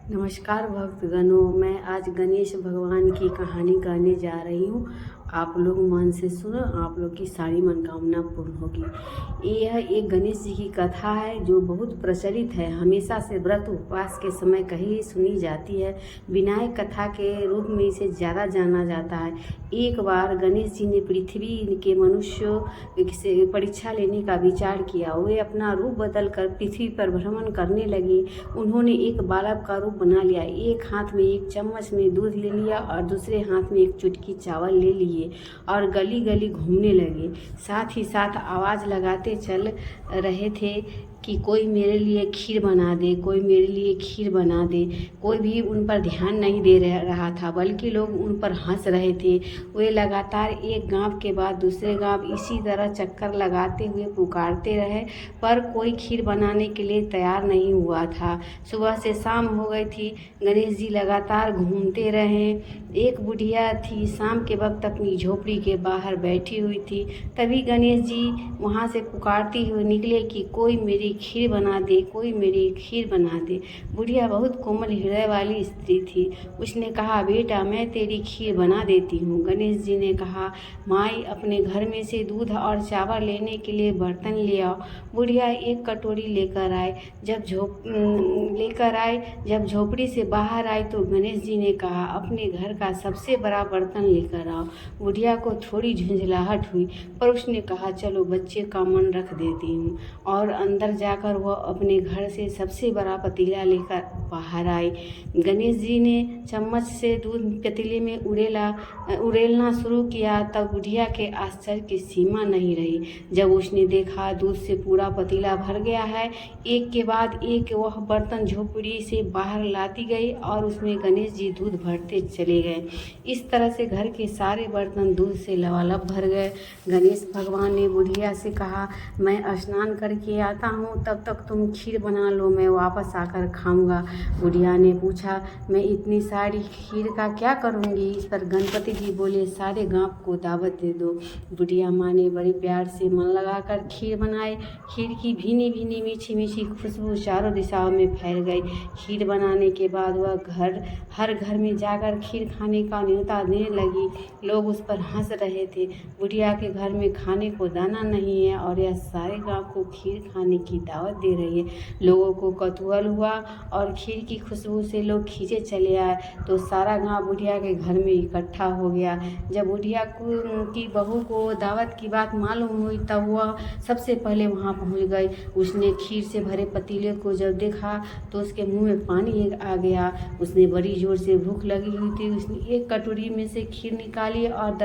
नमस्कार भक्तगणों, मैं आज गणेश भगवान की कहानी कहने जा रही हूँ। आप लोग मन से सुनो, आप लोग की सारी मनोकामना पूर्ण होगी। यह एक गणेश जी की कथा है जो बहुत प्रचलित है, हमेशा से व्रत उपवास के समय कही सुनी जाती है। विनायक कथा के रूप में इसे ज़्यादा जाना जाता है। एक बार गणेश जी ने पृथ्वी के मनुष्यों से परीक्षा लेने का विचार किया। वे अपना रूप बदल कर पृथ्वी पर भ्रमण करने लगे। उन्होंने एक बालक का रूप बना लिया। एक हाथ में एक चम्मच में दूध ले लिया और दूसरे हाथ में एक चुटकी चावल ले लिए और गली गली घूमने लगे। साथ ही साथ आवाज़ लगाते चल रहे थे कि कोई मेरे लिए खीर बना दे, कोई मेरे लिए खीर बना दे। कोई भी उन पर ध्यान नहीं दे रहा था, बल्कि लोग उन पर हंस रहे थे। वे लगातार एक गांव के बाद दूसरे गांव इसी तरह चक्कर लगाते हुए पुकारते रहे, पर कोई खीर बनाने के लिए तैयार नहीं हुआ था। सुबह से शाम हो गई थी, गणेश जी लगातार घूमते रहे। एक बुढ़िया थी, शाम के वक्त अपनी झोपड़ी के बाहर बैठी हुई थी। तभी गणेश जी वहाँ से पुकारती हुए निकले कि कोई मेरी खीर बना दे, कोई मेरी खीर बना दे। बुढ़िया बहुत कोमल हृदय वाली स्त्री थी। उसने कहा, बेटा मैं तेरी खीर बना देती हूँ। गणेश जी ने कहा, माई अपने घर में से दूध और चावल लेने के लिए बर्तन ले आओ। बुढ़िया एक कटोरी लेकर आए। जब झोपड़ी से बाहर आई तो गणेश जी ने कहा, अपने घर का सबसे बड़ा बर्तन लेकर आओ। बुढ़िया को थोड़ी झुंझलाहट हुई, पर उसने कहा, चलो बच्चे का मन रख देती हूँ। और अंदर जाकर वह अपने घर से सबसे बड़ा पतीला लेकर बाहर आई। गणेश जी ने चम्मच से दूध पतीले में उड़ेलना शुरू किया। तब बुढ़िया के आश्चर्य की सीमा नहीं रही जब उसने देखा दूध से पूरा पतीला भर गया है। एक के बाद एक वह बर्तन झोपड़ी से बाहर लाती गई और उसमें गणेश जी दूध भरते चले गए। इस तरह से घर के सारे बर्तन दूध से लबालब भर गए। गणेश भगवान ने बुढ़िया से कहा, मैं स्नान करके आता हूँ, तब तक तुम खीर बना लो, मैं वापस आकर खाऊंगा। बुढ़िया ने पूछा, मैं इतनी सारी खीर का क्या करूँगी? इस पर गणपति जी बोले, सारे गाँव को दावत दे दो। बुढ़िया माँ ने बड़े प्यार से मन लगाकर खीर बनाई। खीर की भीनी भीनी मीठी मीठी खुशबू चारों दिशाओं में फैल गई। खीर बनाने के बाद वह हर घर में जाकर खीर खाने का न्योता देने लगी। लोग उस पर हंस रहे थे। बुढ़िया के घर में खाने को दाना नहीं है और यह सारे गांव को खीर खाने की दावत दे रही है। लोगों को कौतूहल हुआ और खीर की खुशबू से लोग खींचे चले आए तो सारा गांव बुढ़िया के घर में इकट्ठा हो गया। जब बुढ़िया की बहू को दावत की बात मालूम हुई तब वह सबसे पहले वहां पहुंच गई। उसने खीर से भरे पतीले को जब देखा तो उसके मुंह में पानी आ गया। उसने बड़ी जोर से भूख लगी हुई थी। उसने एक कटोरी में से खीर निकाली और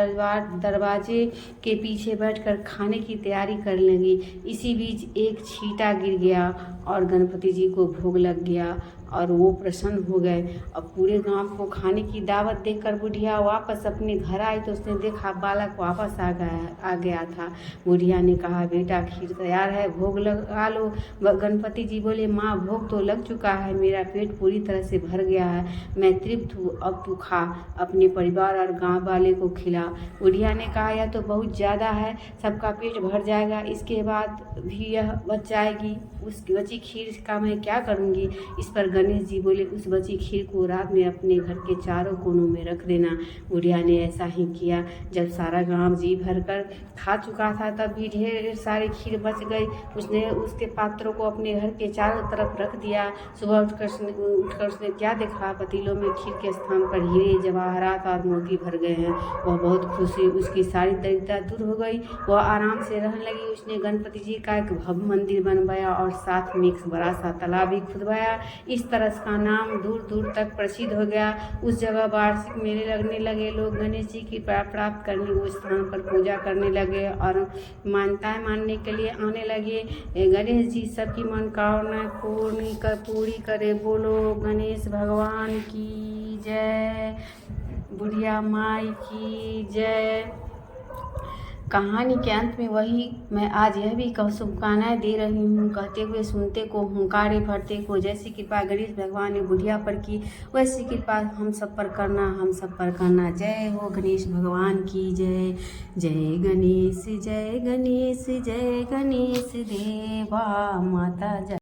दरवाजे के पीछे बैठकर खाने की तैयारी करने लगी। इसी बीच एक छींटा गिर गया और गणपति जी को भोग लग गया और वो प्रसन्न हो गए। अब पूरे गांव को खाने की दावत देकर बुढ़िया वापस अपने घर आई तो उसने देखा बालक वापस आ गया था। बुढ़िया ने कहा, बेटा खीर तैयार है, भोग लगा लो। गणपति जी बोले, माँ भोग तो लग चुका है, मेरा पेट पूरी तरह से भर गया है, मैं तृप्त हूँ, अब तू खा, अपने परिवार और गाँव वाले को खिला। बुढ़िया ने कहा, यह तो बहुत ज़्यादा है, सबका पेट भर जाएगा, इसके बाद भी यह बच जाएगी, उस बची खीर का मैं क्या करूँगी? इस पर गणेश जी बोले, उस बची खीर को रात में अपने घर के चारों कोनों में रख देना। बुढ़िया ने ऐसा ही किया। जब सारा गांव जी भर कर खा चुका था तब भी ढेर सारी खीर बच गई। उसने उसके पात्रों को अपने घर के चारों तरफ रख दिया। सुबह उठकर उसने क्या देखा, पतीलों में खीर के स्थान पर हीरे जवाहरात और मोती भर गए हैं। वह बहुत खुश हुई, उसकी सारी दरिद्रता दूर हो गई, वह आराम से रहने लगी। उसने गणपति जी का एक भव्य मंदिर बनवाया और साथ में एक बड़ा सा तालाब भी खुदवाया। इस तरह इसका नाम दूर दूर तक प्रसिद्ध हो गया। उस जगह वार्षिक मेले लगने लगे। लोग गणेश जी की प्राप्त करने उस स्थान पर पूजा करने लगे और मान्यताएं मानने के लिए आने लगे। गणेश जी सबकी मनोकामना पूरी करे। बोलो गणेश भगवान की जय, बुढ़िया माई की जय। कहानी के अंत में वही मैं आज यह भी शुभकामनाएं दे रही हूँ, कहते हुए सुनते को हुंकारे भरते को। जैसी कृपा गणेश भगवान ने बुढ़िया पर की, वैसी कृपा हम सब पर करना। जय हो गणेश भगवान की जय। जय गणेश जय गणेश जय गणेश देवा माता जय।